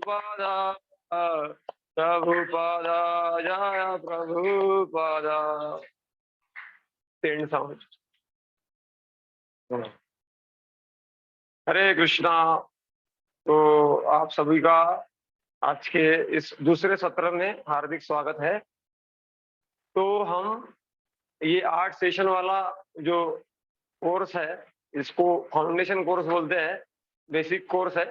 प्रभुपादा प्रभुपादा जय प्रभुपादा। तीन साउंड। हरे कृष्णा। तो आप सभी का आज के इस दूसरे सत्र में हार्दिक स्वागत है। तो हम ये 8 सेशन वाला जो कोर्स है, इसको फाउंडेशन कोर्स बोलते हैं, बेसिक कोर्स है,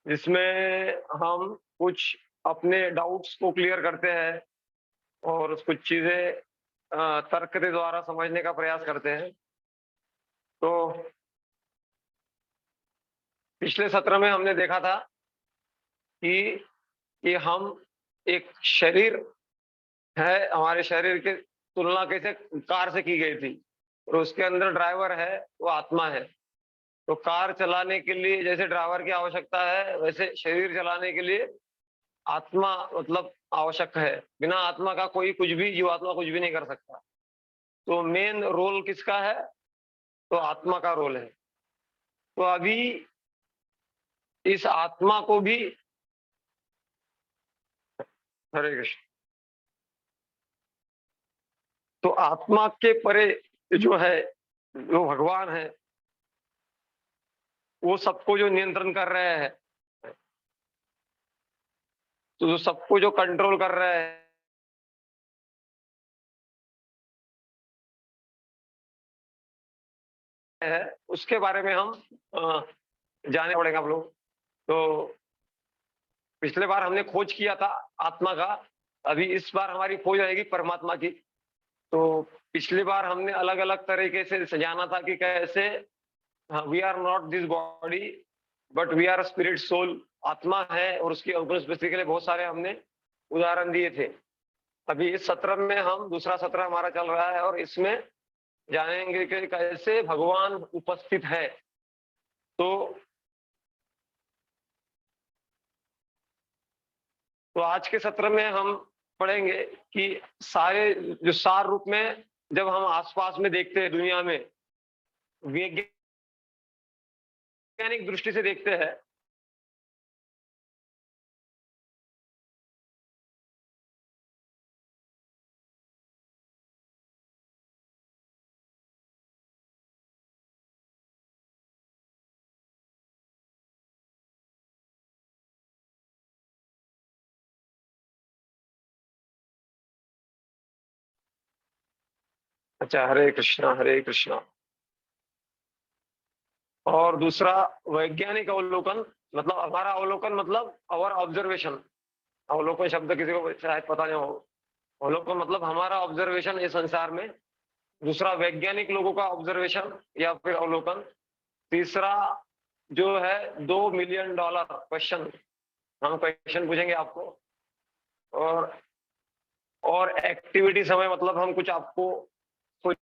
जिसमें हम कुछ अपने डाउट्स को क्लियर करते हैं और कुछ चीजें तर्क के द्वारा समझने का प्रयास करते हैं। तो पिछले सत्र में हमने देखा था कि हम एक शरीर है, हमारे शरीर के तुलना कैसे कार से की गई थी और उसके अंदर ड्राइवर है, वो आत्मा है। तो कार चलाने के लिए जैसे ड्राइवर की आवश्यकता है, वैसे शरीर चलाने के लिए आत्मा मतलब आवश्यक है। बिना आत्मा का कोई कुछ भी, जीवात्मा कुछ भी नहीं कर सकता। तो मेन रोल किसका है? तो आत्मा का रोल है। तो अभी इस आत्मा को भी, हरे कृष्ण, तो आत्मा के परे जो है, जो भगवान है, वो सबको जो नियंत्रण कर रहे हैं, तो जो सबको जो कंट्रोल कर रहे हैं, उसके बारे में हम जाने पड़ेगा हम लोग। तो पिछले बार हमने खोज किया था आत्मा का, अभी इस बार हमारी खोज रहेगी परमात्मा की। तो पिछली बार हमने अलग अलग तरीके से जाना था कि कैसे we are not this body but we are spirit soul. आत्मा है और उसकी उपस्थिति के लिए बहुत सारे हमने उदाहरण दिए थे। अभी इस सत्र में हम, दूसरा सत्र हमारा चल रहा है और इसमें जानेंगे कि कैसे भगवान उपस्थित है। तो आज के सत्र में हम पढ़ेंगे कि सारे जो सार रूप में जब हम आसपास में देखते हैं, दुनिया में वैज्ञानिक दृष्टि से देखते हैं, अच्छा, हरे कृष्णा हरे कृष्णा। और दूसरा वैज्ञानिक अवलोकन, मतलब हमारा अवलोकन मतलब अवर ऑब्जर्वेशन। अवलोकन शब्द किसी को शायद पता नहीं हो। अवलोकन मतलब हमारा ऑब्जर्वेशन इस संसार में। दूसरा वैज्ञानिक लोगों का ऑब्जर्वेशन या फिर अवलोकन। तीसरा जो है $2 मिलियन क्वेश्चन, हम क्वेश्चन पूछेंगे आपको। और एक्टिविटी समय मतलब हम कुछ आपको कुछ,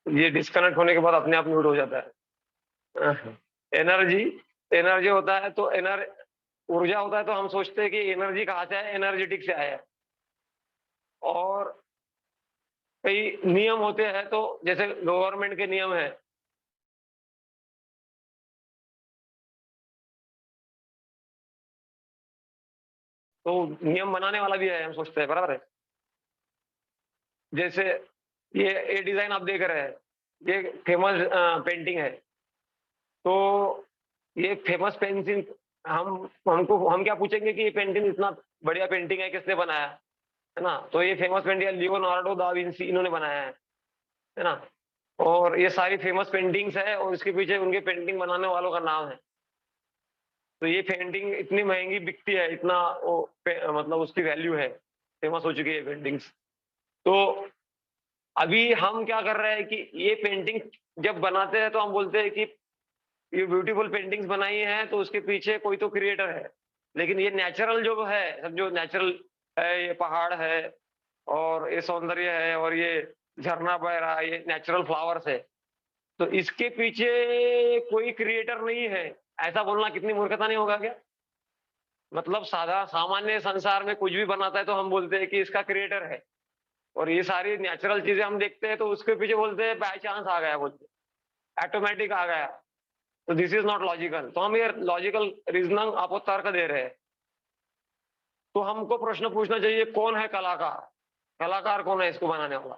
ये डिस्कनेक्ट होने के बाद अपने आप म्यूट हो जाता है। एनर्जी एनर्जी होता है तो ऊर्जा होता है, तो हम सोचते हैं कि एनर्जी कहाँ से आया, एनर्जेटिक से आया है। और कई नियम होते हैं, तो जैसे गवर्नमेंट के नियम है, तो नियम बनाने वाला भी है, हम सोचते हैं, बराबर है। जैसे ये डिजाइन आप देख रहे हैं, ये फेमस पेंटिंग है। तो ये फेमस पेंटिंग, हम क्या पूछेंगे कि ये पेंटिंग इतना बढ़िया पेंटिंग है, किसने बनाया है ना? तो ये famous painting Leonardo da Vinci, इन्होंने बनाया है ना? और ये सारी फेमस पेंटिंग्स है, और इसके पीछे उनके पेंटिंग बनाने वालों का नाम है। तो ये पेंटिंग इतनी महंगी बिकती है, इतना वो मतलब उसकी वैल्यू है, फेमस हो चुकी है पेंटिंग्स। तो अभी हम क्या कर रहे हैं कि ये पेंटिंग जब बनाते हैं तो हम बोलते हैं कि ये ब्यूटीफुल पेंटिंग्स बनाई हैं, तो उसके पीछे कोई तो क्रिएटर है। लेकिन ये नेचुरल जो है, समझो नेचुरल है, ये पहाड़ है और ये सौंदर्य है और ये झरना बह रहा है, ये नेचुरल फ्लावर्स है। तो इसके पीछे कोई क्रिएटर नहीं है, ऐसा बोलना कितनी मूर्खता नहीं होगा क्या? मतलब सामान्य संसार में कुछ भी बनाता है तो हम बोलते हैं कि इसका क्रिएटर है, और ये सारी नेचुरल चीजें हम देखते हैं तो उसके पीछे बोलते हैं बाय चांस आ गया, बोलते ऑटोमेटिक आ गया। तो दिस इज नॉट लॉजिकल। तो हम ये लॉजिकल रीजनिंग आपको तर्क दे रहे हैं। तो हमको प्रश्न पूछना चाहिए, कौन है कलाकार? कलाकार कौन है इसको बनाने वाला?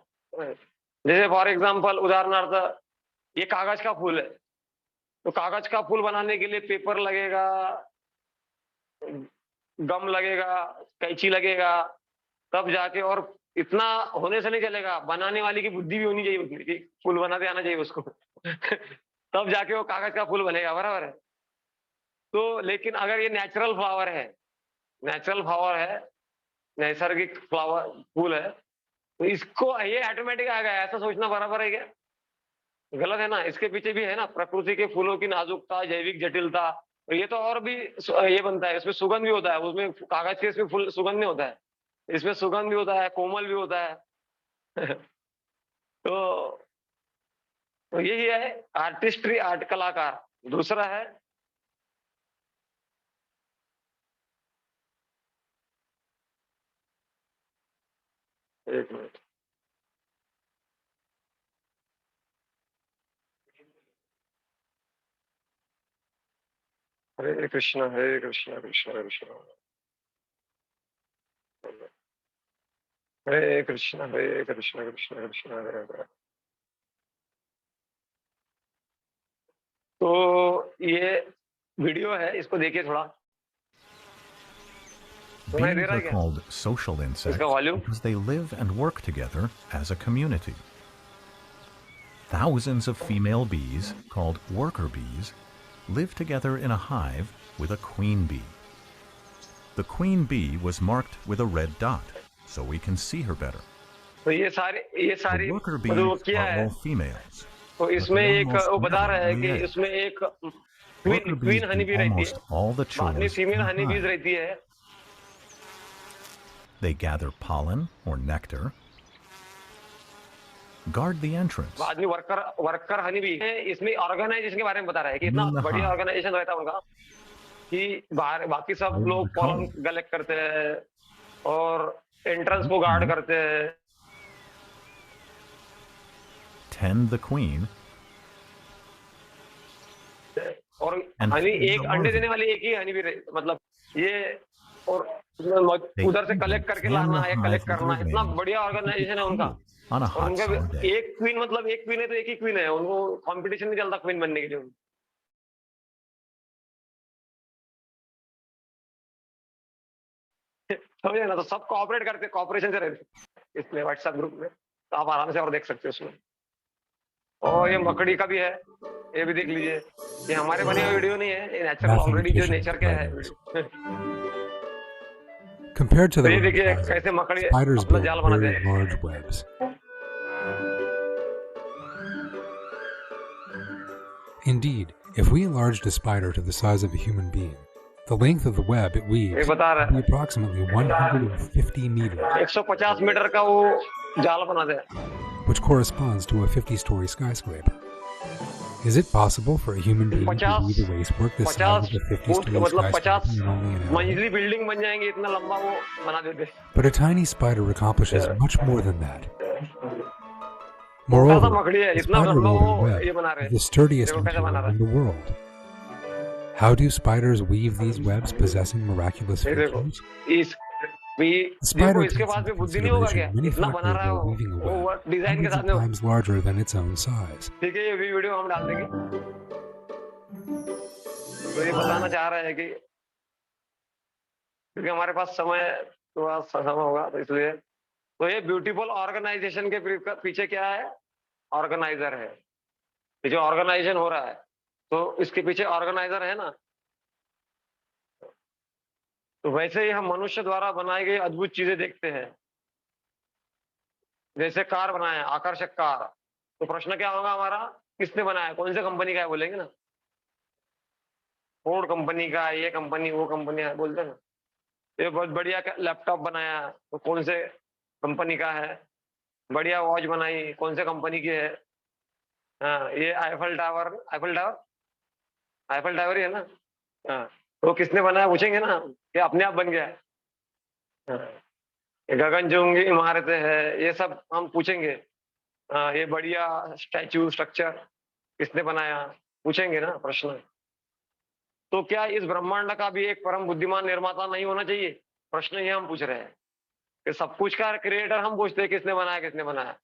जैसे फॉर एग्जाम्पल, उदाहरणार्थ, ये कागज का फूल है, तो कागज का फूल बनाने के लिए पेपर लगेगा, गम लगेगा, कैंची लगेगा, तब जाके। और इतना होने से नहीं चलेगा, बनाने वाले की बुद्धि भी होनी चाहिए उतनी कि फूल बनाते आना चाहिए उसको। तब जाके वो कागज का फूल बनेगा, बराबर है। तो लेकिन अगर ये नेचुरल फ्लावर है, नेचुरल फ्लावर है, नैसर्गिक फ्लावर फूल है, तो इसको ये ऑटोमेटिक आ गया, ऐसा सोचना बराबर है क्या? गलत है ना? इसके पीछे भी है ना प्रकृति के फूलों की नाजुकता, जैविक जटिलता। तो ये तो और भी ये बनता है, इसमें सुगंध भी होता है, उसमें कागज के इसमें फूल सुगंध नहीं होता है, इसमें सुगंध भी होता है, कोमल भी होता है। तो तो यही है आर्टिस्ट्री, आर्ट, कलाकार। दूसरा है, एक मिनट, हरे कृष्णा, हरे कृष्णा, कृष्णा कृष्णा, हरे कृष्णा, हरे कृष्णा, कृष्णा कृष्णा, हरे हरे। तो ये वीडियो है, इसको देखिए थोड़ा। सुनाई दे Bees रहा are है क्या called social इसका insects volume? because they live and work together as a community. Thousands of female bees, called worker bees, live together in a hive with a queen bee. The queen bee was marked with a red dot, so we can see her better. तो ये The सारी worker मतलब वो bees क्या are है? all females, तो but इसमें they एक almost वो बता रहा never है lay कि eggs. इसमें एक Worker bees queen honey do bee रहती है, almost all the बाकी chores female in the honey bees hive. रहती है। They gather pollen or nectar, guard the entrance, बाद में वर्कर वर्कर हनी बी है, इसमें ऑर्गेनाइजेशन के बारे में बता रहा है कि इतना clean the बढ़िया hive, ऑर्गेनाइजेशन रहता है उनका कि बाहर बाकी सब hold the लोग पॉलन comb, कलेक्ट करते हैं और एंट्रेंस the को गार्ड queen, करते हैं। tend the queen, और and हनी feed the एक अंडे larvae. देने वाली एक ही हनी बी मतलब ये, और They उधर से even कलेक्ट करके fan the लाना है, hive कलेक्ट with their करना, इतना wings बढ़िया to keep it ऑर्गेनाइजेशन है उनका। cool on a और hot उनका summer day. एक क्वीन मतलब एक क्वीन है तो एक ही क्वीन है, उनको कंपटीशन नहीं चलता क्वीन बनने के लिए। समझे ना? तो सब कोऑपरेट करते, कॉपरेशन से रहते इसमें व्हाट्सएप ग्रुप में, तो आप आराम से और देख सकते हो उसमें। और ये मकड़ी का भी है, ये भी देख लीजिए। ये हमारे बने हुए वीडियो नहीं है, ये नेचुरल ऑलरेडी जो Mathematicians नेचर का है writings. वीडियो। Compared to तो the ये देखिए reptiles, कैसे मकड़ी spiders अपना build जाल बनाते very हैं। large webs. Indeed, if we enlarged a spider to the size of a human being, the length of the web it ये weaves बता would रहा be है approximately 150 meters, 150 मीटर का वो जाल बनाते हैं। which corresponds to a 50-story skyscraper. Is it possible for a human being to 50 weave a wastework the size of 50 a 50 foot story मतलब skyscraper 50 in only an hour? मंजिली building बन जाएंगे, इतना लंबा वो बना देते। But a tiny spider accomplishes much more than that. छोटा सा Moreover, मकड़ी है, the इतना spider लंबा woven वो web ये बना रहे is the हैं। sturdiest देखो कैसे बना material रहा in the world. How do spiders weave these webs possessing miraculous है। देखो features? इस भी The spider देखो इसके takes पास into भी बुद्धि नहीं होगा क्या? consideration many इतना बना factors रहा है while weaving a वो web, डिजाइन के hundreds साथ of में। times larger than its own size. ठीक है, ये भी वीडियो हम डाल देंगे। तो ये बताना चाह रहे हैं कि क्योंकि हमारे पास समय थोड़ा समय होगा, तो इसलिए तो ये ब्यूटीफुल ऑर्गेनाइजेशन के पीछे क्या है? ऑर्गेनाइजर है। ये जो ऑर्गेनाइजेशन हो रहा है, तो इसके पीछे ऑर्गेनाइजर है ना। तो वैसे ही हम मनुष्य द्वारा बनाई गई अद्भुत चीजें देखते हैं। जैसे कार बनाए, आकर्षक कार, तो प्रश्न क्या होगा हमारा? किसने बनाया, कौन से कंपनी का है, बोलेंगे ना। फोर्ड कंपनी का, ये कंपनी, वो कंपनी है, बोलते हैं ना। ये बहुत बढ़िया लैपटॉप बनाया, तो कौन से कंपनी का है। बढ़िया वॉच बनाई, कौन से कंपनी की है। हाँ, ये Eiffel Tower, Eiffel Tower, Eiffel Tower ही है ना। हाँ, तो किसने बनाया पूछेंगे ना, कि अपने आप बन गया। हाँ, ये गगनचुंबी इमारतें है, ये सब हम पूछेंगे। हाँ, ये बढ़िया स्टैच्यू स्ट्रक्चर किसने बनाया, पूछेंगे ना प्रश्न। तो क्या इस ब्रह्मांड का भी एक परम बुद्धिमान निर्माता नहीं होना चाहिए? प्रश्न ये हम पूछ रहे हैं कि सब कुछ का क्रिएटर हम पूछते हैं किसने बनाया, किसने बनाया,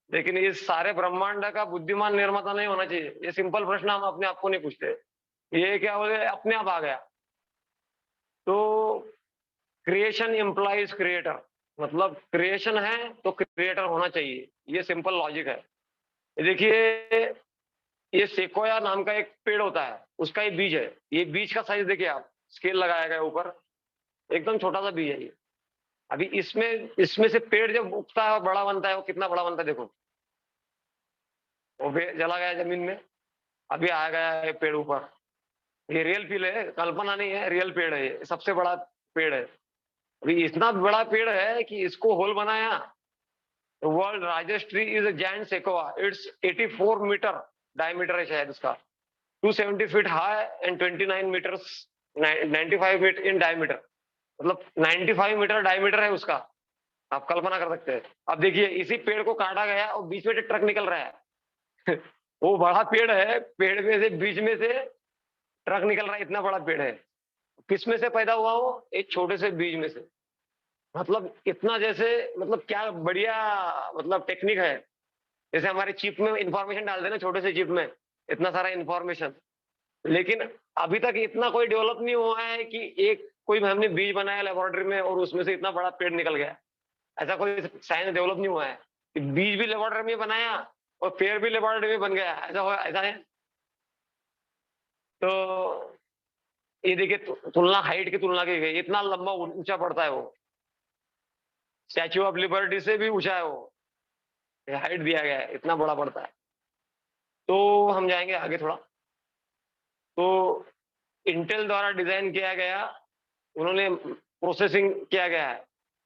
लेकिन इस सारे ब्रह्मांड का बुद्धिमान निर्माता नहीं होना चाहिए। ये सिंपल प्रश्न हम अपने आप को नहीं पूछते। ये क्या हो गया, अपने आप आ गया। तो क्रिएशन इंप्लाइज क्रिएटर, मतलब क्रिएशन है तो क्रिएटर होना चाहिए। ये सिंपल लॉजिक है। देखिए, ये सेकोया नाम का एक पेड़ होता है, उसका ये बीज है। ये बीज का साइज देखिए आप, स्केल लगाया गया ऊपर, एकदम छोटा सा बीज है ये। अभी इसमें से पेड़ जब उगता है और बड़ा बनता है, वो कितना बड़ा बनता है देखो। वो जला गया जमीन में, अभी आ गया है पेड़ ऊपर। ये रियल फील है, कल्पना नहीं है, रियल पेड़ है। ये सबसे बड़ा पेड़ है। अभी इतना बड़ा पेड़ है कि इसको होल बनाया। World largest tree is a giant sequoia. It's 84 metre diameter है शायद उसका, 270 feet high and 29 metres 95 feet in diameter. मतलब 95 मीटर डायमीटर है उसका। आप कल्पना कर सकते हैं। अब देखिए, इसी पेड़ को काटा गया और बीच में से ट्रक निकल रहा है। वो बड़ा पेड़ है, पेड़ में से बीच में से ट्रक निकल रहा है, इतना बड़ा पेड़ है। किस में से पैदा हुआ वो? एक छोटे से बीज में से। मतलब इतना, जैसे मतलब क्या बढ़िया मतलब टेक्निक है। जैसे हमारे चिप में इंफॉर्मेशन डाल देना, छोटे से चिप में इतना सारा इंफॉर्मेशन, लेकिन अभी तक इतना कोई डेवलप नहीं हुआ है कि एक कोई हमने बीज बनाया लेबोरेटरी में और उसमें से इतना बड़ा पेड़ निकल गया। ऐसा कोई साइंस डेवलप नहीं हुआ है कि बीज भी लेबोरेटरी में बनाया और पेड़ भी लेबोरेटरी में बन गया। ऐसा है। तो ये देखिए, तुलना हाइट की तुलना की गई, इतना लंबा ऊंचा पड़ता है वो। स्टैच्यू ऑफ लिबर्टी से भी ऊंचा है वो, हाइट दिया गया है, इतना बड़ा पड़ता है। तो हम जाएंगे आगे थोड़ा। तो इंटेल द्वारा डिजाइन किया गया, उन्होंने प्रोसेसिंग किया गया है।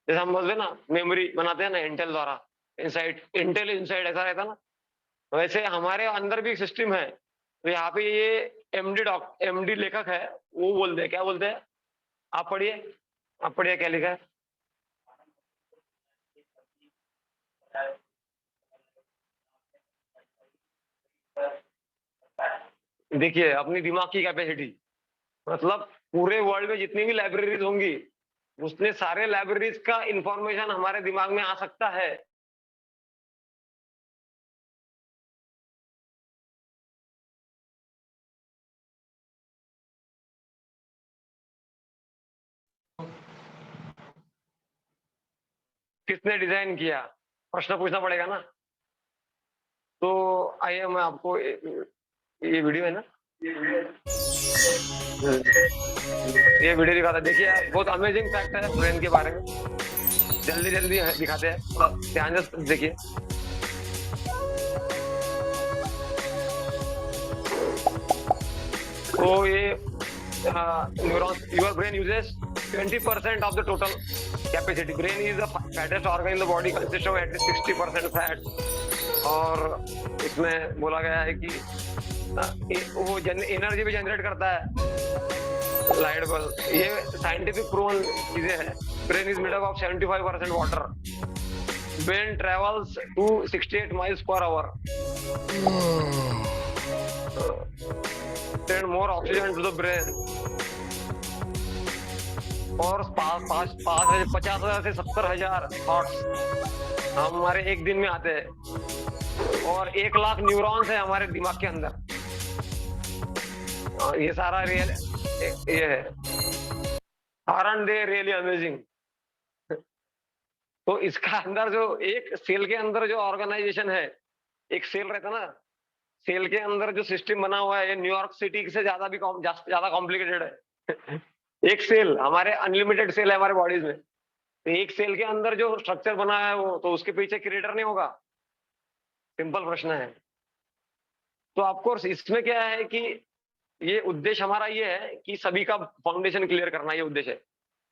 जैसे हम बोलते हैं ना, मेमोरी बनाते हैं ना इंटेल द्वारा, इंटेल इनसाइड ऐसा रहता ना, वैसे हमारे अंदर भी एक सिस्टम है। तो यहाँ पे ये एमडी लेखक है, वो बोलते हैं, क्या बोलते हैं? आप पढ़िए क्या लिखा है। देखिए, अपनी दिमाग की कैपेसिटी, मतलब पूरे वर्ल्ड में जितनी भी लाइब्रेरीज होंगी, उसने सारे लाइब्रेरीज का इंफॉर्मेशन हमारे दिमाग में आ सकता है। किसने डिजाइन किया, प्रश्न पूछना पड़ेगा ना। तो आइए मैं आपको ये वीडियो है ना, ये वीडियो दिखाता है। देखिए, बहुत अमेजिंग फैक्ट है ब्रेन के बारे में। जल्दी जल्दी दिखाते हैं, थोड़ा ध्यान से देखिए। तो ये neurons, your brain uses 20% of the total capacity. Brain is the fattest organ in the body, consists of at least 60% fat. और इसमें बोला गया है कि वो एनर्जी भी जनरेट करता है, लाइट बल्ब। ये साइंटिफिक प्रूवन चीजें हैं। Brain is made up of 75% water. Brain travels to 68 miles per hour, send more oxygen to the brain। और 50,000 से 70,000 थॉट्स हमारे एक दिन में आते हैं, और 1 लाख न्यूरॉन्स है हमारे दिमाग के अंदर। ये सारा रियल ये है। Aren't they really amazing. तो इसका अंदर जो एक सेल के अंदर जो ऑर्गेनाइजेशन है, एक सेल रहता ना, सेल के अंदर जो सिस्टम बना हुआ है, ये न्यूयॉर्क सिटी से ज्यादा भी ज्यादा कॉम्प्लिकेटेड है। एक सेल, हमारे अनलिमिटेड सेल है हमारे बॉडीज में, तो एक सेल के अंदर जो स्ट्रक्चर बना है वो, तो उसके पीछे क्रिएटर नहीं होगा? सिंपल प्रश्न है। तो ऑफकोर्स इसमें क्या है कि ये उद्देश्य हमारा ये है कि सभी का फाउंडेशन क्लियर करना, ये उद्देश्य है।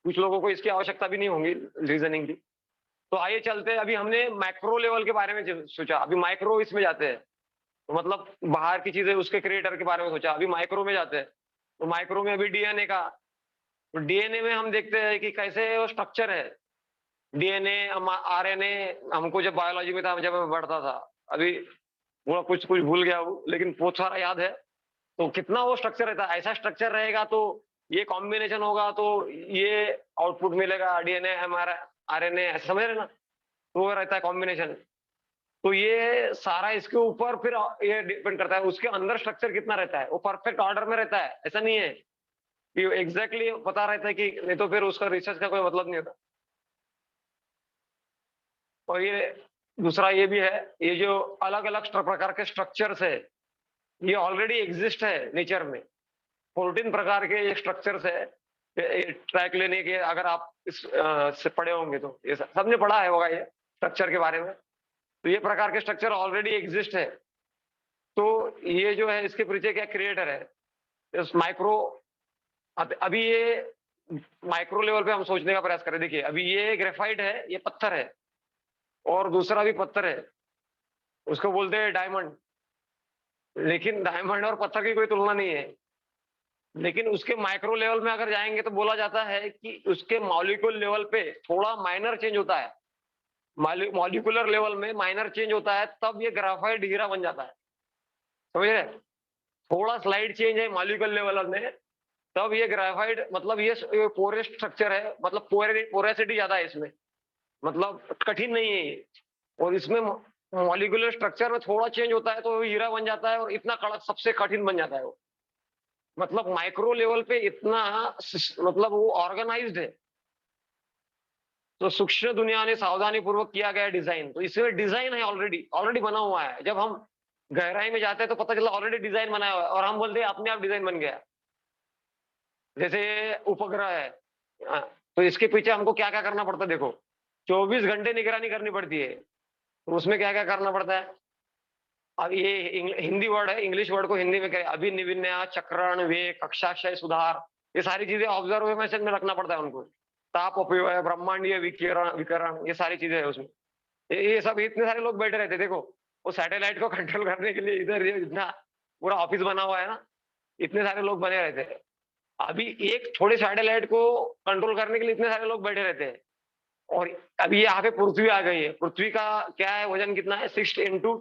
कुछ लोगों को इसकी आवश्यकता भी नहीं होगी रीजनिंग की। तो आइए चलते हैं, अभी हमने मैक्रो लेवल के बारे में सोचा, अभी माइक्रो इसमें जाते हैं। तो मतलब बाहर की चीजें, उसके क्रिएटर के बारे में सोचा, अभी माइक्रो में जाते हैं। तो माइक्रो में अभी डीएनए का, तो डीएनए में हम देखते हैं कि कैसे वो स्ट्रक्चर है। डीएनए, आरएनए, हमको जब बायोलॉजी में था, जब मैं पढ़ता था, अभी वो कुछ कुछ भूल गया हूँ, लेकिन बहुत सारा याद है। तो कितना वो स्ट्रक्चर रहता है, ऐसा स्ट्रक्चर रहेगा तो ये कॉम्बिनेशन होगा तो ये आउटपुट मिलेगा, डीएनए हमारा आरएनए, ऐसा समझ रहे ना? तो वो रहता है कॉम्बिनेशन। तो ये सारा इसके ऊपर फिर ये डिपेंड करता है उसके अंदर स्ट्रक्चर कितना रहता है, वो परफेक्ट ऑर्डर में रहता है, ऐसा नहीं है कि एग्जैक्टली पता रहता है, कि नहीं तो फिर उसका रिसर्च का कोई मतलब नहीं होता। और ये दूसरा ये भी है, ये जो अलग अलग प्रकार के स्ट्रक्चर्स है, ये ऑलरेडी एग्जिस्ट है नेचर में। 14 प्रकार के ये स्ट्रक्चर्स है। ट्रैक लेने के, अगर आप इस से पढ़े होंगे तो ये सबने पढ़ा है होगा ये स्ट्रक्चर के बारे में। तो ये प्रकार के स्ट्रक्चर ऑलरेडी एग्जिस्ट है। तो ये जो है, इसके पीछे क्या क्रिएटर है, इस माइक्रो। अभी ये माइक्रो लेवल पे हम सोचने का प्रयास करें। देखिए, अभी ये ग्रेफाइट है, ये पत्थर है, और दूसरा भी पत्थर है, उसको बोलते हैं डायमंड। लेकिन डायमंड और पत्थर की कोई तुलना नहीं है। लेकिन उसके माइक्रो लेवल में अगर जाएंगे तो बोला जाता है कि उसके मॉलिक्यूल लेवल पे थोड़ा माइनर चेंज होता है। मॉलिक्यूलर लेवल में माइनर चेंज होता है, तब ये ग्राफाइट हीरा बन जाता है। समझ रहे? थोड़ा स्लाइड चेंज है मॉलिक्यूलर लेवल में, तब ये ग्राफाइट, मतलब ये पोरस स्ट्रक्चर है, मतलब पोरेसिटी ज्यादा है इसमें, मतलब कठिन नहीं है ये। और इसमें मॉलिक्यूलर स्ट्रक्चर में थोड़ा चेंज होता है तो हीरा बन जाता है, और इतना कड़क, सबसे कठिन बन जाता है वो। मतलब माइक्रो लेवल पे इतना, मतलब वो ऑर्गेनाइज्ड है। तो सूक्ष्म दुनिया ने सावधानी पूर्वक किया गया डिजाइन, तो इसमें डिजाइन है, ऑलरेडी बना हुआ है। जब हम गहराई में जाते हैं तो पता चला ऑलरेडी डिजाइन बनाया हुआ है, और हम बोलते हैं अपने आप डिजाइन बन गया। जैसे उपग्रह है, तो इसके पीछे हमको क्या क्या करना पड़ता है, देखो 24 घंटे निगरानी करनी पड़ती है। तो उसमें क्या क्या करना पड़ता है, अब ये हिंदी वर्ड है, इंग्लिश वर्ड को हिंदी में करें, अभिनिविन्यास, चक्रण, वेग, कक्षाशय, सुधार, ये सारी चीजें ऑब्जर्वेशन में रखना पड़ता है उनको। ताप अपव्यय, ब्रह्मांडीय विकिरण, ये सारी चीजें है उसमें। ये सब इतने सारे लोग बैठे रहते, देखो वो सैटेलाइट को कंट्रोल करने के लिए इधर ये इतना पूरा ऑफिस बना हुआ है ना, इतने सारे लोग बने रहते हैं। अभी एक थोड़े सैटेलाइट को कंट्रोल करने के लिए इतने सारे लोग बैठे रहते हैं। और अभी यहाँ पे पृथ्वी आ गई है। पृथ्वी का क्या है, वजन कितना है, 6 ×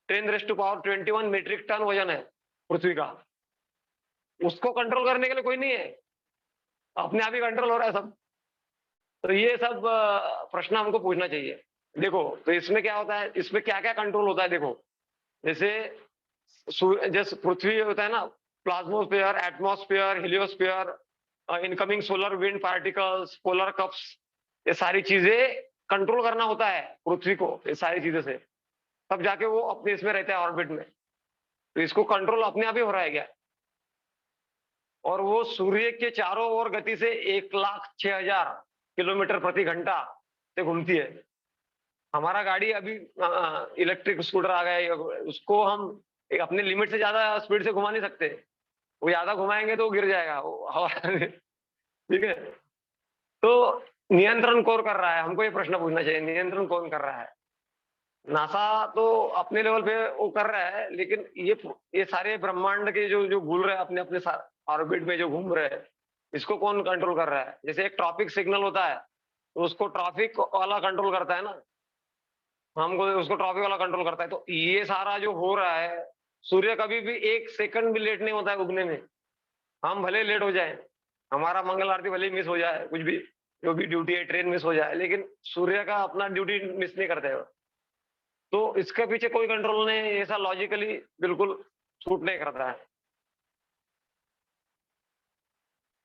10⁻21 मीट्रिक टन वजन है पृथ्वी का। उसको कंट्रोल करने के लिए कोई नहीं है, अपने आप ही कंट्रोल हो रहा है सब। तो ये सब प्रश्न हमको पूछना चाहिए। देखो, तो इसमें क्या होता है, इसमें क्या क्या कंट्रोल होता है, देखो जैसे जैसे पृथ्वी होता है ना, plasmasphere, atmosphere, heliosphere, incoming solar wind particles, polar caps, ये सारी चीजें कंट्रोल करना होता है पृथ्वी को, ये सारी चीजों से, तब जाके वो अपने इसमें रहता है ऑर्बिट में। तो इसको कंट्रोल अपने आप ही हो रहा है क्या? और वो सूर्य के चारों ओर गति से 1,06,000 किलोमीटर प्रति घंटा से घूमती है। हमारा गाड़ी अभी इलेक्ट्रिक स्कूटर आ गया है, उसको हम अपने लिमिट से ज्यादा स्पीड से घुमा नहीं सकते। वो ज्यादा घुमाएंगे तो गिर जाएगा वो हवा। ठीक है, तो नियंत्रण कौन कर रहा है, हमको ये प्रश्न पूछना चाहिए, नियंत्रण कौन कर रहा है? नासा तो अपने लेवल पे वो कर रहा है, लेकिन ये सारे ब्रह्मांड के जो जो घूम रहे हैं अपने अपने ऑर्बिट में जो घूम रहे हैं, इसको कौन कंट्रोल कर रहा है? जैसे एक ट्रॉपिक सिग्नल होता है, तो उसको ट्रैफिक वाला कंट्रोल करता है ना, हमको उसको ट्रैफिक वाला कंट्रोल करता है। तो ये सारा जो हो रहा है, सूर्य कभी भी 1 सेकंड भी लेट नहीं होता है उगने में। हम भले लेट हो जाएँ, हमारा मंगल आरती भले ही मिस हो जाए, कुछ भी जो भी ड्यूटी है, ट्रेन मिस हो जाए, लेकिन सूर्य का अपना ड्यूटी मिस नहीं करते वो। तो इसके पीछे कोई कंट्रोल नहीं, ऐसा लॉजिकली बिल्कुल सूट नहीं करता है।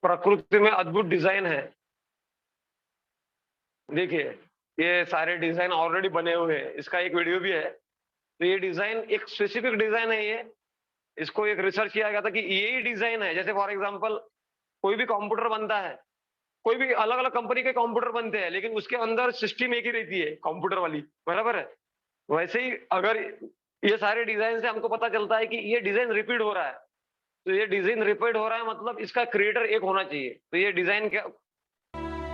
प्रकृति में अद्भुत डिजाइन है। देखिए, ये सारे डिजाइन ऑलरेडी बने हुए हैं, इसका एक वीडियो भी है। तो ये डिजाइन एक स्पेसिफिक डिजाइन है ये, इसको एक रिसर्च किया गया था कि यही डिजाइन है। जैसे फॉर एग्जांपल कोई भी कंप्यूटर बनता है, कोई भी अलग-अलग कंपनी के कंप्यूटर बनते हैं, लेकिन उसके अंदर सिस्टम एक ही रहती है कंप्यूटर वाली, बराबर है? वैसे ही अगर ये सारे डिजाइन से हमको पता चलता है कि ये डिजाइन रिपीट हो रहा है, तो ये डिजाइन रिपीट हो रहा है मतलब इसका क्रिएटर एक होना चाहिए। तो ये डिजाइन क्या,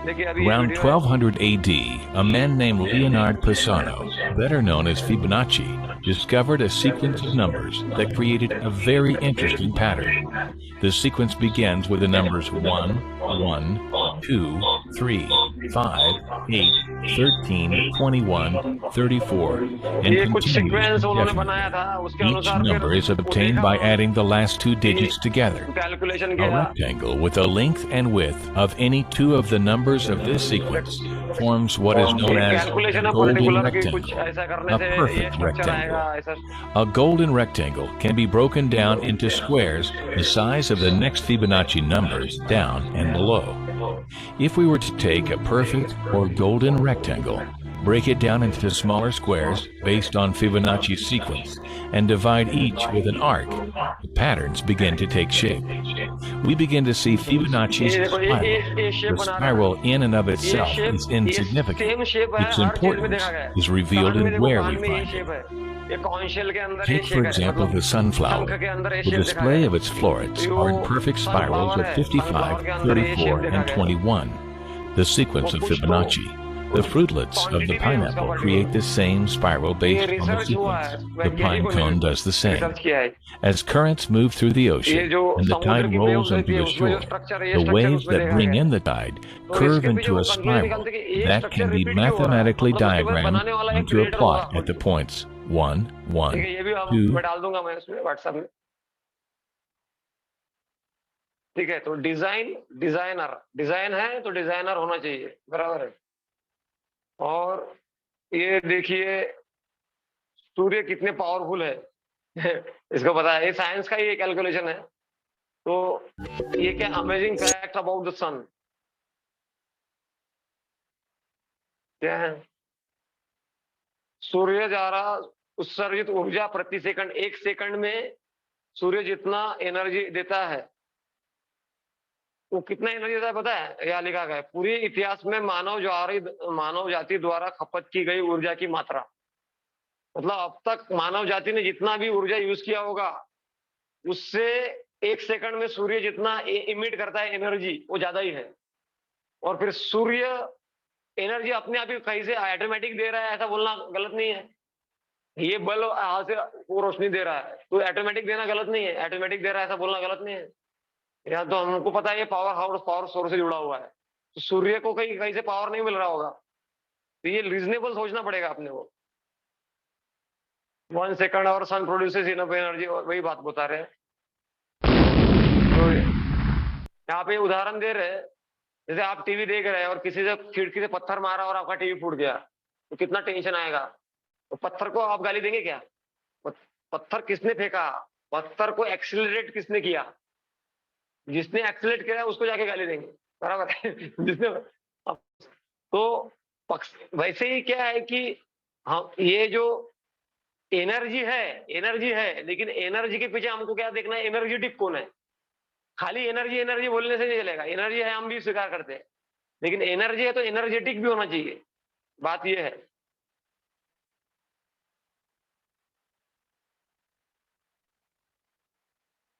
देखिए अभी ये Around वीडियो है। 1200 AD, a man named Leonard Pisano, better known as Fibonacci, discovered a sequence of numbers that created a very interesting pattern. The sequence begins with the numbers 1, 1, 2, 3, 5, 8, 13, 21, 34, and ये कुछ continues sequence उन्होंने बनाया indefinitely. था, उसके Each अनुसार फिर number is वो obtained देखा by उन्होंने, adding the last two digits together. Calculation A किया। rectangle with the length and width of any two of the numbers of this sequence forms what is known एक as calculation a है golden particular कि कुछ rectangle. ऐसा करने A से ये perfect structure आएगा, rectangle. ऐसा। A golden rectangle can be broken down into squares the size of the next Fibonacci numbers down and below. If we were to take a perfect or golden rectangle, break it down into smaller squares based on Fibonacci's sequence, and divide each with an arc, the patterns begin to take shape. We begin to see Fibonacci's ये देखो, ये spiral. Shape The बना रहा है। spiral in and of ये itself shape, is ये insignificant. Same shape है, Its हर चीज में importance देखा गया है। is revealed कान में in देखो, where कान we में ये find शेप it. है, ये कॉइन शेल के अंदर ये Take, शेप for है, example, मतलब the sunflower. शंख के अंदर ये The शेप दिखा display गया of है। its florets जो are in perfect spirals sunflower of है, 55, सनफ्लावर के अंदर ये शेप 34, दिखा and गया है। 21. The sequence वो of कुछ तो Fibonacci. The fruitlets of the quantity भी है उसका pineapple create particular. the same spiral ये based on the रिसर्च हुआ है, sequence. The वैज्ञानिकों pine ने cone does the same. Research किया है। As currents move through the ये ocean जो and the समुद्र tide की rolls वेव्स रहती into है, the उसमें जो shore, स्ट्रक्चर है, ये the स्ट्रक्चर waves उसमें that देखा bring गया है। in the tide तो curve इसके पीछे into वो a कंक्लूजन spiral निकालते हैं कि ये that structure can be repeat क्यों हो रहा है, mathematically मतलब उसके बाद diagrammed बनाने वाला एक onto a क्रिएटर होगा। plot at the points 1, 1, ठीक है, ये भी हम 2, मैं डाल दूंगा मैं उसमें व्हाट्सएप में। ठीक है, तो डिजाइनर डिजाइन है तो डिजाइनर होना चाहिए, बराबर है। और ये देखिए सूर्य कितने पावरफुल है इसको पता है, ये साइंस का ही कैलकुलेशन है। तो ये क्या अमेजिंग फैक्ट अबाउट द सन क्या है? सूर्य द्वारा उत्सर्जित ऊर्जा प्रति सेकंड, 1 सेकंड में सूर्य जितना एनर्जी देता है, वो कितना एनर्जी देता है पता है? यहाँ लिखा गया है, पूरे इतिहास में मानव जाति द्वारा खपत की गई ऊर्जा की मात्रा। मतलब अब तक मानव जाति ने जितना भी ऊर्जा यूज किया होगा, उससे 1 सेकंड में सूर्य जितना इमिट करता है एनर्जी, वो ज्यादा ही है। और फिर सूर्य एनर्जी अपने आप ही कहीं से ऑटोमेटिक दे रहा है, ऐसा बोलना गलत नहीं है। ये बल्ब यहाँ से वो रोशनी दे रहा है, तो ऑटोमेटिक देना गलत नहीं है, ऑटोमेटिक दे रहा है ऐसा बोलना गलत नहीं है। या तो हमको पता है ये पावर सोर्स से जुड़ा हुआ है, तो सूर्य को कहीं कहीं से पावर नहीं मिल रहा होगा, तो ये रीजनेबल सोचना पड़ेगा अपने को। 1 सेकंड और सन प्रोड्यूसेस इनफ एनर्जी, वही बात बता रहे हैं। तो यहाँ पे उदाहरण दे रहे हैं, जैसे आप टीवी देख रहे हैं और किसी से खिड़की से पत्थर मारा और आपका टीवी फूट गया, तो कितना टेंशन आएगा। तो पत्थर को आप गाली देंगे क्या? पत्थर किसने फेंका, पत्थर को एक्सीलरेट किसने किया? जिसने एक्सीलरेट किया उसको जाके गाली देंगे, बराबर है जिसने तो वैसे ही क्या है कि हम ये जो एनर्जी है, लेकिन एनर्जी के पीछे हमको क्या देखना है, एनर्जेटिक कौन है। खाली एनर्जी बोलने से नहीं चलेगा, एनर्जी है हम भी स्वीकार करते हैं, लेकिन एनर्जी है तो एनर्जेटिक भी होना चाहिए, बात यह है।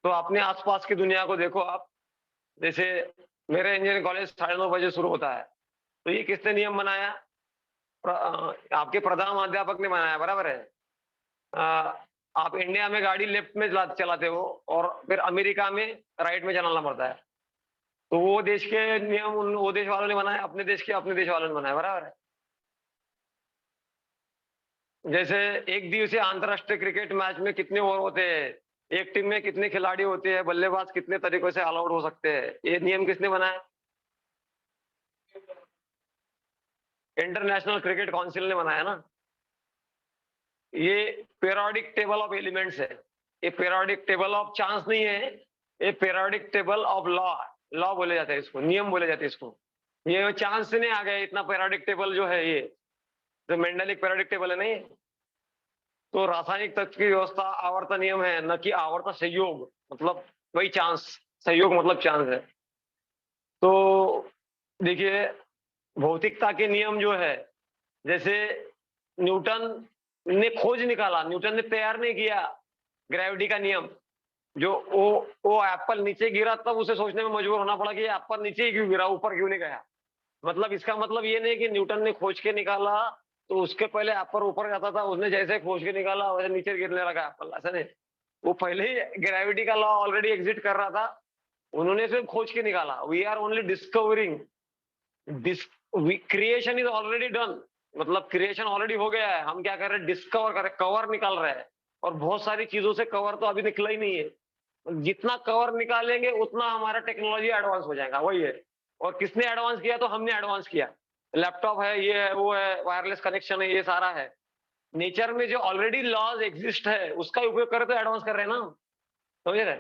तो अपने आसपास की दुनिया को देखो आप, जैसे मेरे इंजीनियरिंग कॉलेज 9:30 बजे शुरू होता है, तो ये किसने नियम बनाया? आपके प्रधानाध्यापक ने बनाया, बराबर है। आप इंडिया में गाड़ी लेफ्ट में चलाते हो और फिर अमेरिका में राइट में चलाना पड़ता है। तो वो देश के नियम वो देश वालों ने बनाए, अपने देश के अपने देश वालों ने बनाए, बराबर है। जैसे एक दिवसीय अंतरराष्ट्रीय क्रिकेट मैच में कितने ओवर होते हैं, एक टीम में कितने खिलाड़ी होते हैं, बल्लेबाज कितने तरीकों से ऑल आउट हो सकते हैं, ये नियम किसने बनाया? इंटरनेशनल क्रिकेट काउंसिल ने बनाया ना। ये पीरियोडिक टेबल ऑफ एलिमेंट्स है, ये पीरियोडिक टेबल ऑफ चांस नहीं है, ये periodic table of law, law बोले जाते हैं इसको, नियम बोले जाते हैं इसको। ये चांस से नहीं आ गया इतना पीरियोडिक टेबल जो है, ये जो मेंडलिक पीरियोडिक टेबल है नहीं। तो रासायनिक तत्व की व्यवस्था आवर्त नियम है, न कि आवर्त संयोग, मतलब वही चांस, संयोग मतलब चांस है। तो देखिए भौतिकता के नियम जो है, जैसे न्यूटन ने खोज निकाला, न्यूटन ने तैयार नहीं किया ग्रेविटी का नियम। जो वो एप्पल नीचे गिरा तब उसे सोचने में मजबूर होना पड़ा कि एप्पल नीचे ही क्यों गिरा, ऊपर क्यों नहीं गया। मतलब इसका मतलब ये नहीं कि न्यूटन ने खोज के निकाला तो उसके पहले एप्पल ऊपर जाता था, उसने जैसे खोज के निकाला वैसे नीचे गिरने लगा एप्पल, ऐसा नहीं। वो पहले ही ग्रेविटी का लॉ ऑलरेडी एग्जिस्ट कर रहा था, उन्होंने सिर्फ खोज के निकाला। We are only discovering, creation is already done, मतलब क्रिएशन ऑलरेडी हो गया है, हम क्या कर रहे हैं, डिस्कवर कर रहे हैं, कवर निकाल रहे हैं। और बहुत सारी चीजों से कवर तो अभी निकला ही नहीं है। जितना कवर निकालेंगे उतना हमारा टेक्नोलॉजी एडवांस हो जाएगा, वही है। और किसने एडवांस किया? तो हमने एडवांस किया। लैपटॉप है, ये है, वो है, वायरलेस कनेक्शन है, ये सारा है। नेचर में जो ऑलरेडी लॉज एग्जिस्ट है उसका उपयोग करे तो एडवांस कर रहे हैं ना, समझ रहे?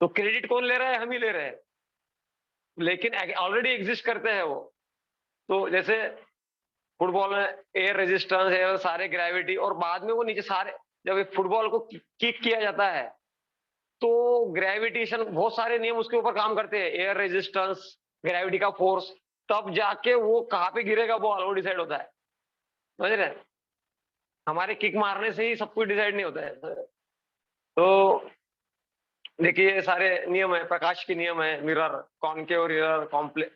तो क्रेडिट कौन ले रहा है? हम ही ले रहे हैं, लेकिन ऑलरेडी एग्जिस्ट करते हैं वो। तो जैसे फुटबॉल में एयर रेजिस्टेंस है, सारे ग्रेविटी, और बाद में वो नीचे सारे, जब फुटबॉल को किक किया जाता है तो ग्रेविटेशन, बहुत सारे नियम उसके ऊपर काम करते हैं, एयर रेजिस्टेंस, ग्रेविटी का फोर्स, तब जाके वो कहाँ पे गिरेगा बॉल वो डिसाइड होता है, समझ रहे? हमारे किक मारने से ही सब कुछ डिसाइड नहीं होता है। तो देखिए ये सारे नियम है, प्रकाश के नियम है, मिरर, कॉनकेव मिरर, कॉम्प्लेक्स,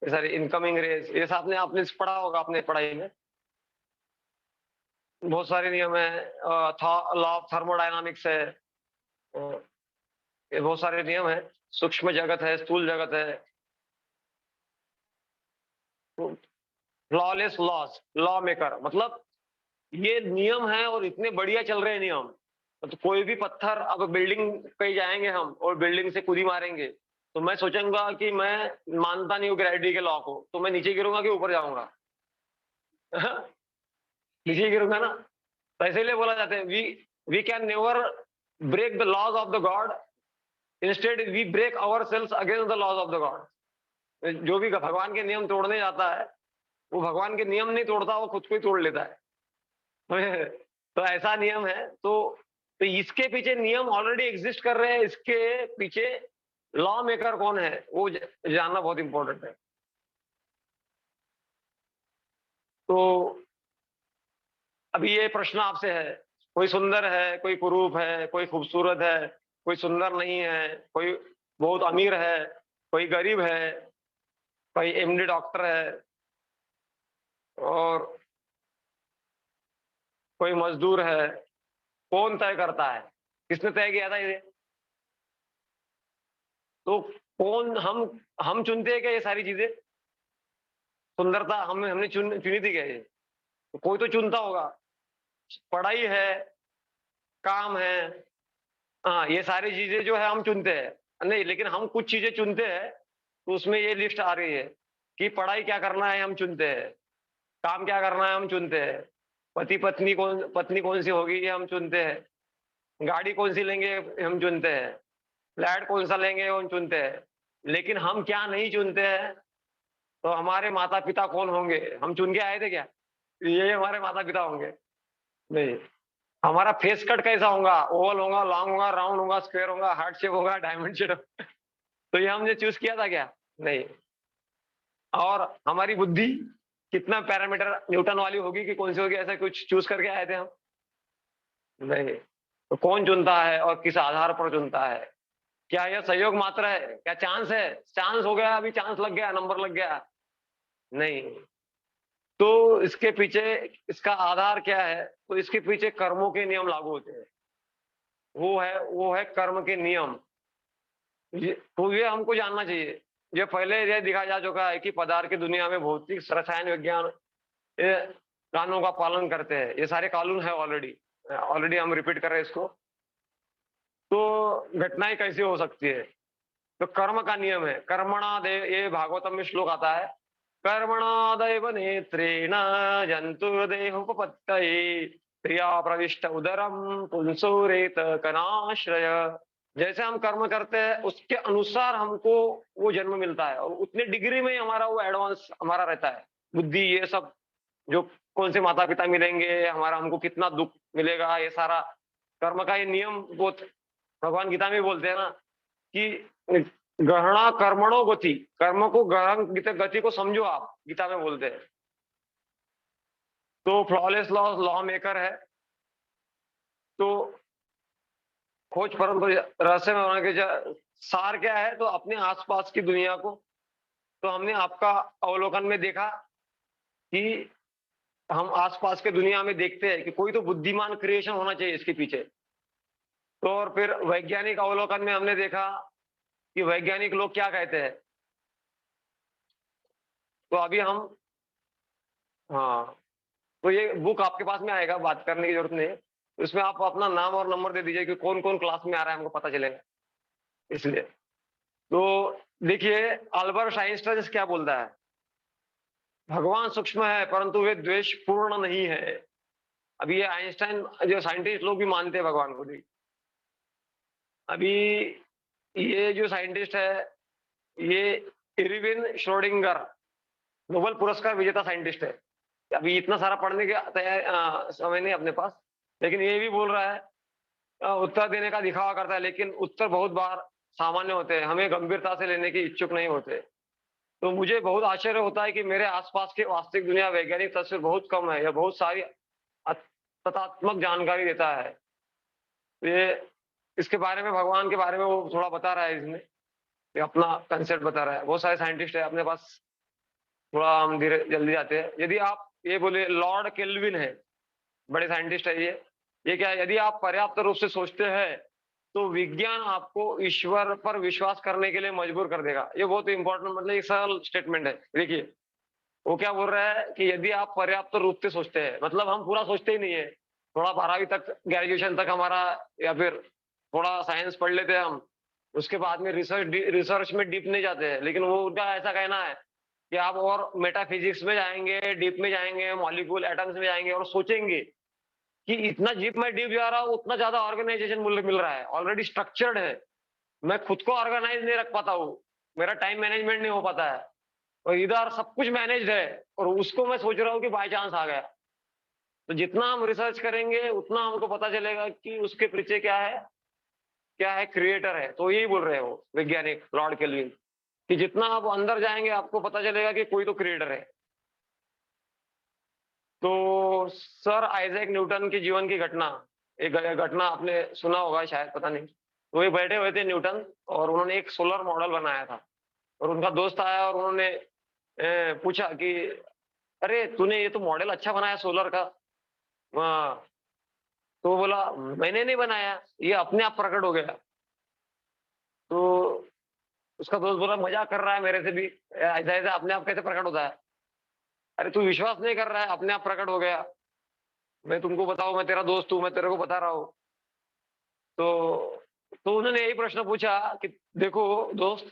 ये सारे इनकमिंग रेज, ये साथ में आपने पढ़ा होगा अपने पढ़ाई में। बहुत सारे नियम है, लॉ ऑफ थर्मोडायनामिक्स है, ये बहुत सारे नियम है, सूक्ष्म जगत है, स्थूल जगत है, लॉलेस लॉस, लॉ मेकर, मतलब ये नियम है और इतने बढ़िया चल रहे हैं नियम। तो कोई भी पत्थर, अब बिल्डिंग पे जाएंगे हम और बिल्डिंग से कूदी मारेंगे, तो मैं सोचूंगा कि मैं मानता नहीं हूँ ग्रेविटी के लॉ को, तो मैं नीचे गिरूंगा कि ऊपर जाऊंगा? नीचे गिरूंगा ना। तो इसीलिए बोला जाता है we can never break the laws of the God, instead we break ourselves against the laws of the God. जो भी भगवान के नियम तोड़ने जाता है वो भगवान के नियम नहीं तोड़ता, वो खुद को ही तोड़ लेता है। तो ऐसा नियम है। तो इसके पीछे नियम ऑलरेडी एग्जिस्ट कर रहे हैं, इसके पीछे लॉ मेकर कौन है वो जानना बहुत इंपॉर्टेंट है। तो अभी ये प्रश्न आपसे है, कोई सुंदर है, कोई कुरूप है, कोई खूबसूरत है, कोई सुंदर नहीं है, कोई बहुत अमीर है, कोई गरीब है, कोई एमडी डॉक्टर है, और कोई मजदूर है, कौन तय करता है? किसने तय किया था ये? तो कौन, हम चुनते हैं क्या ये सारी चीजें? सुंदरता हमने चुनी थी क्या ये? तो कोई तो चुनता होगा। पढ़ाई है, काम है, हाँ, ये सारी चीजें जो है हम चुनते हैं नहीं, लेकिन हम कुछ चीजें चुनते हैं तो उसमें ये लिस्ट आ रही है कि पढ़ाई क्या करना है हम चुनते हैं, काम क्या करना है हम चुनते हैं, पत्नी कौन सी होगी ये हम चुनते हैं, गाड़ी कौन सी लेंगे हम चुनते हैं, फ्लैट कौन सा लेंगे हम चुनते हैं। लेकिन हम क्या नहीं चुनते हैं? तो हमारे माता पिता कौन होंगे हम चुन के आए थे क्या? ये हमारे माता पिता होंगे? नहीं। हमारा फेस कट कैसा होगा? ओवल होगा, लॉन्ग होगा, राउंड होगा, स्क्वायर होगा, हार्ट शेप होगा, डायमंड शेप? तो ये हमने चूज किया था क्या? नहीं। और हमारी बुद्धि कितना पैरामीटर न्यूटन वाली होगी कि कौन सी होगी, ऐसा कुछ चूज करके आए थे हम? नहीं। तो कौन चुनता है और किस आधार पर चुनता है? क्या यह सहयोग मात्र है? क्या चांस है? चांस हो गया, अभी चांस लग गया, नंबर लग गया? नहीं। तो इसके पीछे इसका आधार क्या है? तो इसके पीछे कर्मों के नियम लागू होते हैं। वो है कर्म के नियम। ये हमको जानना चाहिए। ये पहले ये दिखा जा चुका है कि पदार्थ की दुनिया में भौतिक रसायन विज्ञान ये कानूनों का पालन करते हैं। ये सारे कानून है ऑलरेडी हम रिपीट कर रहे हैं इसको। तो घटनाएं कैसे हो सकती है? तो कर्म का नियम है। कर्मणादेव, ये भागवतम में श्लोक आता है, कर्मणादेव नेत्रेण जंतुर्देहोपपत्तये प्रिया प्रविष्ट उदरम पुंसोरेत कनाश्रय। जैसे हम कर्म करते हैं उसके अनुसार हमको वो जन्म मिलता है, और उतने डिग्री में हमारा वो एडवांस हमारा रहता है। बुद्धि ये सब, जो कौन से माता पिता मिलेंगे, हमारा हमको कितना दुख मिलेगा, ये सारा कर्म का ये नियम बहुत भगवान गीता में बोलते हैं ना कि गहना कर्मणो गति, कर्म को गहन गति को समझो आप, गीता में बोलते हैं। तो फ्लॉलेस लॉ मेकर है। तो खोज परंतु रहस्य में होने के सार क्या है? तो अपने आसपास की दुनिया को, तो हमने आपका अवलोकन में देखा कि हम आसपास के दुनिया में देखते हैं कि कोई तो बुद्धिमान क्रिएशन होना चाहिए इसके पीछे। तो और फिर वैज्ञानिक अवलोकन में हमने देखा कि वैज्ञानिक लोग क्या कहते हैं। तो अभी हम, हाँ, तो ये बुक आपके पास में आएगा, बात करने की जरूरत नहीं है। तो इसमें आप अपना नाम और नंबर दे दीजिए कि कौन कौन क्लास में आ रहा है, हमको पता चलेगा इसलिए। तो देखिए अल्बर्ट आइंस्टाइन क्या बोलता है, भगवान सूक्ष्म है परंतु वे द्वेष पूर्ण नहीं है। अभी ये आइंस्टाइन जो साइंटिस्ट लोग भी मानते हैं भगवान को। अभी ये जो साइंटिस्ट है, ये इरविन श्रोडिंगर नोबेल पुरस्कार विजेता साइंटिस्ट है। अभी इतना सारा पढ़ने के समय नहीं अपने पास, लेकिन ये भी बोल रहा है उत्तर देने का दिखावा करता है, लेकिन उत्तर बहुत बार सामान्य होते हैं, हमें गंभीरता से लेने की इच्छुक नहीं होते। तो मुझे बहुत आश्चर्य होता है कि मेरे आसपास की वास्तविक दुनिया वैज्ञानिक तस्वीर बहुत कम है, यह बहुत सारी तथ्यात्मक जानकारी देता है। ये इसके बारे में, भगवान के बारे में वो थोड़ा बता रहा है इसमें, ये अपना कंसेप्ट बता रहा है। बहुत सारे साइंटिस्ट है अपने पास, थोड़ा हम धीरे जल्दी जाते हैं। यदि आप ये बोले, लॉर्ड केल्विन है, बड़े साइंटिस्ट है ये क्या है, यदि आप पर्याप्त रूप से सोचते हैं तो विज्ञान आपको ईश्वर पर विश्वास करने के लिए मजबूर कर देगा। ये बहुत इंपॉर्टेंट, मतलब एक सरल स्टेटमेंट है। देखिए वो क्या बोल रहा है कि यदि आप पर्याप्त रूप से सोचते हैं, मतलब हम पूरा सोचते ही नहीं है, थोड़ा 12वीं तक, ग्रेजुएशन तक हमारा, या फिर थोड़ा साइंस पढ़ लेते हैं हम, उसके बाद में रिसर्च में डीप नहीं जाते हैं। लेकिन वो उनका ऐसा कहना है कि आप और मेटाफिजिक्स में जाएंगे, डीप में जाएंगे, मॉलिक्यूल एटम्स में जाएंगे और सोचेंगे कि इतना डीप में डीप जा रहा हूँ, उतना ज्यादा ऑर्गेनाइजेशन मिल रहा है, ऑलरेडी स्ट्रक्चर्ड है। मैं खुद को ऑर्गेनाइज नहीं रख पाता हूँ, मेरा टाइम मैनेजमेंट नहीं हो पाता है, और इधर सब कुछ मैनेज्ड है, और उसको मैं सोच रहा हूँ कि बाय चांस आ गया। तो जितना हम रिसर्च करेंगे उतना हमको पता चलेगा कि उसके पीछे क्या है, क्रिएटर है। तो यही बोल रहे हो वैज्ञानिक लॉर्ड केल्विन, कि जितना आप अंदर जाएंगे आपको पता चलेगा कि कोई तो क्रिएटर है। तो सर आइजैक न्यूटन के जीवन की घटना, एक घटना आपने सुना होगा शायद, पता नहीं। तो ये बैठे हुए थे न्यूटन, और उन्होंने एक सोलर मॉडल बनाया था, और उनका दोस्त आया और उन्होंने पूछा कि अरे तूने ये तो मॉडल अच्छा बनाया सोलर का। तो बोला मैंने नहीं बनाया, ये अपने आप प्रकट हो गया। तो उसका दोस्त बोला मजाक कर रहा है मेरे से भी, ऐसा ऐसा अपने आप कैसे प्रकट होता है? अरे तू विश्वास नहीं कर रहा है, अपने आप प्रकट हो गया। मैं तुमको बताऊं, मैं तेरा दोस्त हूं, मैं तेरे को बता रहा हूं। तो उन्होंने यही प्रश्न पूछा कि देखो दोस्त,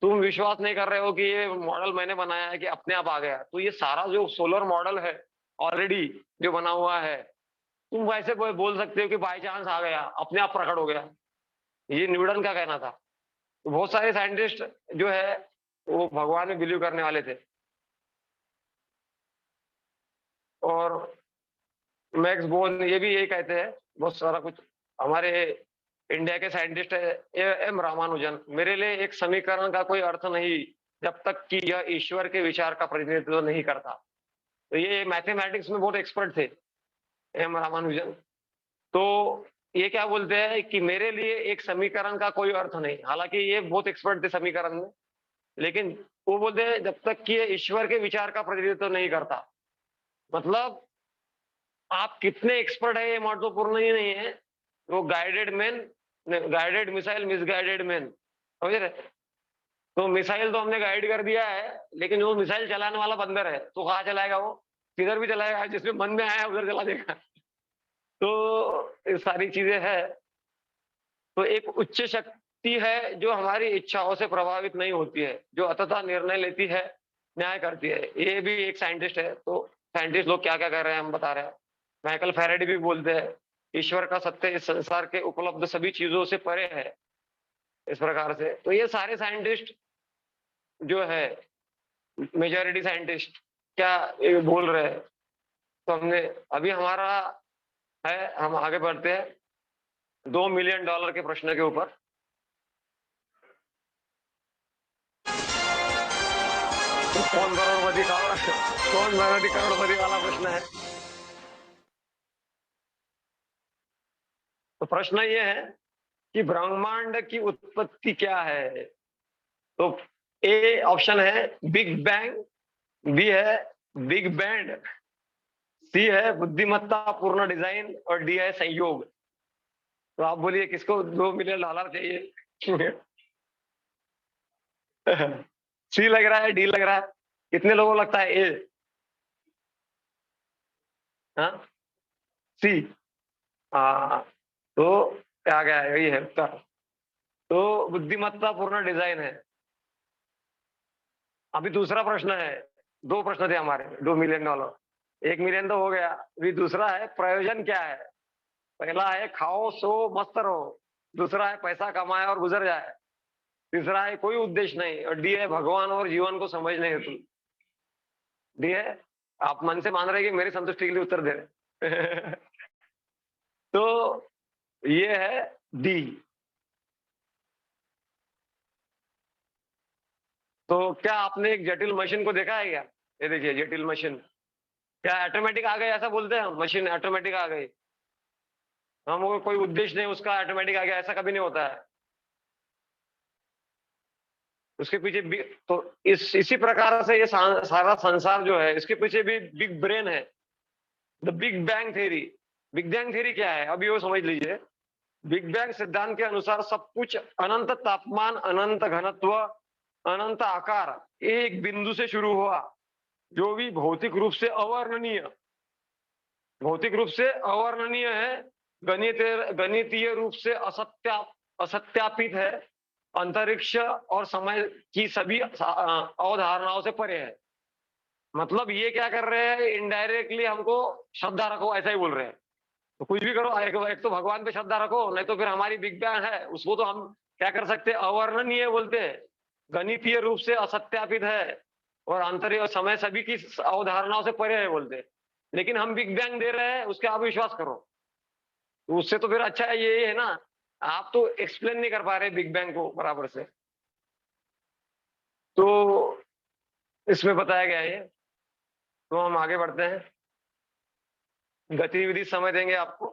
तुम विश्वास नहीं कर रहे हो कि ये मॉडल मैंने बनाया है कि अपने आप आ गया, तो ये सारा जो सोलर मॉडल है ऑलरेडी जो बना हुआ है, तुम वैसे बोल सकते हो कि बाय चांस आ गया, अपने आप प्रकट हो गया। ये न्यूटन का कहना था। तो बहुत सारे साइंटिस्ट जो है वो भगवान में बिलीव करने वाले थे, और मैक्स बोर्न ये भी यही कहते हैं, बहुत सारा कुछ। हमारे इंडिया के साइंटिस्ट है एम रामानुजन, मेरे लिए एक समीकरण का कोई अर्थ नहीं जब तक कि यह ईश्वर के विचार का प्रतिनिधित्व नहीं करता। तो ये मैथमेटिक्स में बहुत एक्सपर्ट थे एम रामानुजन। तो ये क्या बोलते हैं कि मेरे लिए एक समीकरण का कोई अर्थ नहीं, हालांकि ये बहुत एक्सपर्ट थे समीकरण में, लेकिन वो बोलते हैं जब तक कि ये ईश्वर के विचार का प्रतिनिधित्व नहीं करता मतलब आप कितने एक्सपर्ट है ये महत्वपूर्ण ही नहीं है, वो गाइडेड मिसाइल मिसगाइडेड मैन, समझ रहे? तो मिसाइल तो हमने गाइड कर दिया है, लेकिन वो मिसाइल चलाने वाला बंदर है, तो कहाँ चलाएगा वो? किधर भी चलाएगा, जिसमें मन में आया उधर चला देगा। तो ये सारी चीजें है। तो एक उच्च शक्ति है जो हमारी इच्छाओं से प्रभावित नहीं होती है, जो अंततः निर्णय लेती है, न्याय करती है। ये भी एक साइंटिस्ट है। तो साइंटिस्ट लोग क्या क्या कर रहे हैं हम बता रहे हैं। माइकल फैराडे भी बोलते हैं ईश्वर का सत्य इस संसार के उपलब्ध सभी चीजों से परे है, इस प्रकार से। तो ये सारे साइंटिस्ट जो है, मेजॉरिटी साइंटिस्ट क्या ये बोल रहे हैं। तो हमने अभी हमारा है, हम आगे बढ़ते हैं $2 मिलियन के प्रश्न के ऊपर। कौन करोड़पति वाला प्रश्न है। तो प्रश्न ये है कि ब्रह्मांड की उत्पत्ति क्या है। तो ए ऑप्शन है बिग बैंग, बी है बिग बैंड, सी है बुद्धिमत्ता पूर्ण डिजाइन और डी है संयोग। तो आप बोलिए किसको $2 मिलियन चाहिए? सी लग रहा है, डी लग रहा है, कितने लोगों को लगता है ए? हाँ, सी। हाँ, तो क्या गया है, यही है उत्तर। तो बुद्धिमत्ता पूर्ण डिजाइन है। अभी दूसरा प्रश्न है, 2 प्रश्न थे हमारे, $2 मिलियन। $1 मिलियन तो हो गया। अभी दूसरा है प्रयोजन क्या है। पहला है खाओ सो मस्त रहो, दूसरा है पैसा कमाए और गुजर जाए, तीसरा है कोई उद्देश्य नहीं, और डी है भगवान और जीवन को समझने हेतु। डी है, आप मन से मान रहे कि मेरी संतुष्टि के लिए उत्तर दे रहे। तो ये है डी। तो क्या आपने एक जटिल मशीन को देखा है क्या? ये देखिए जटिल मशीन, क्या ऑटोमेटिक आ गई ऐसा बोलते हैं हम? मशीन ऑटोमेटिक आ गई, हमको कोई उद्देश्य नहीं उसका, ऑटोमेटिक आ गया, ऐसा कभी नहीं होता है। उसके पीछे भी तो इसी प्रकार से ये सारा संसार जो है, इसके पीछे भी बिग ब्रेन है, the big bang theory. Big bang theory क्या है अभी वो समझ लीजिए। बिग बैंग सिद्धांत के अनुसार सब कुछ अनंत तापमान, अनंत घनत्व, अनंत आकार एक बिंदु से शुरू हुआ, जो भी भौतिक रूप से अवर्णनीय है, गणितीय रूप से असत्यापित है, अंतरिक्ष और समय की सभी अवधारणाओं से परे है। मतलब ये क्या कर रहे हैं, इनडायरेक्टली हमको श्रद्धा रखो ऐसा ही बोल रहे हैं। तो कुछ भी करो, एक तो भगवान पे श्रद्धा रखो, नहीं तो फिर हमारी बिग बैंग है उसको तो हम क्या कर सकते हैं, अवर्णनीय बोलते हैं, गणितीय रूप से असत्यापित है और अंतरिक्ष और समय सभी की अवधारणाओं से परे है बोलते हैं। लेकिन हम बिग बैंग दे रहे हैं, उसके आप विश्वास करो। तो उससे तो फिर अच्छा है ये है ना, आप तो एक्सप्लेन नहीं कर पा रहे बिग बैंग को बराबर से। तो इसमें बताया गया है। तो हम आगे बढ़ते हैं, गतिविधि समय देंगे आपको।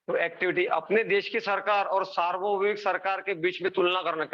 तो एक्टिविटी, अपने देश की सरकार और सार्वभौमिक सरकार के बीच में तुलना करना